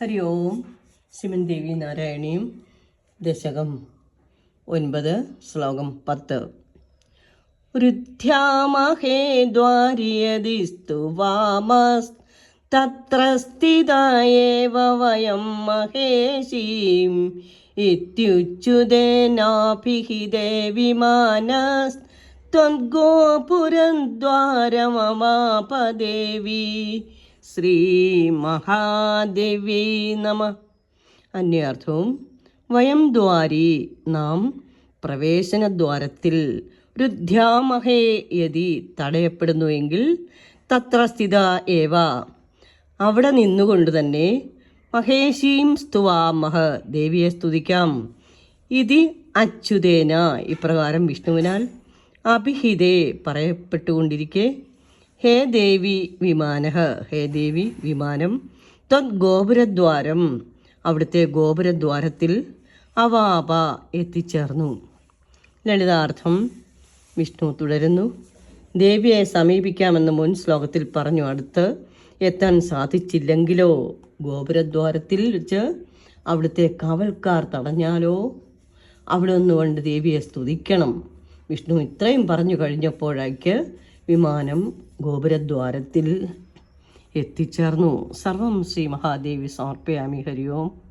ഹരി ഓം. ശ്രീമൻ ദേവി നാരായണീയം. ദശകം 9, ശ്ലോകം 10. രുദ്ധ്യാമഹേ ദ്വാരിയതിസ്തു വാമസ്തത്ര സ്ഥിതായേവ വയം മഹേശീം ഇത്യുച്യുതേനാഭിഹിതേ വിമാനസ്ത്വദ്ഗോപുരദ്വാരമമാപദേവി ശ്രീ മഹാദേവി നമ. അന്യാർത്ഥവും വയം ദ്വാരി, നാം പ്രവേശനദ്വാരത്തിൽ, രുദ്ധ്യാമഹേ യതി തടയപ്പെടുന്നുവെങ്കിൽ, തത്ര സ്ഥിത ഏവ അവിടെ നിന്നുകൊണ്ട് തന്നെ, മഹേശീം സ്തുവാമഹ ദേവിയെ സ്തുതിക്കാം. ഇതി അച്യുതേന ഇപ്രകാരം വിഷ്ണുവിനാൽ, അഭിഹിതേ പറയപ്പെട്ടുകൊണ്ടിരിക്കെ, ഹേ ദേവി വിമാനഃ ഹേ ദേവി വിമാനം, ത്വത് ഗോപുരദ്വാരം അവിടുത്തെ ഗോപുരദ്വാരത്തിൽ, അവാപ എത്തിച്ചേർന്നു. ലളിതാർത്ഥം. വിഷ്ണു തുടരുന്നു. ദേവിയെ സമീപിക്കാമെന്ന് മുൻ ശ്ലോകത്തിൽ പറഞ്ഞു. അടുത്ത് എത്താൻ സാധിച്ചില്ലെങ്കിലോ, ഗോപുരദ്വാരത്തിൽ വെച്ച് അവിടുത്തെ കാവൽക്കാർ തടഞ്ഞാലോ, അവിടെ ഒന്നുകൊണ്ട് ദേവിയെ സ്തുതിക്കണം. വിഷ്ണു ഇത്രയും പറഞ്ഞു കഴിഞ്ഞപ്പോഴേക്ക് വിമാനം ഗോപുരദ്വാരത്തിൽ എത്തിച്ചേർന്നു. സർവം ശ്രീ മഹാദേവി സമർപ്പയാമി. ഹരി ഓം.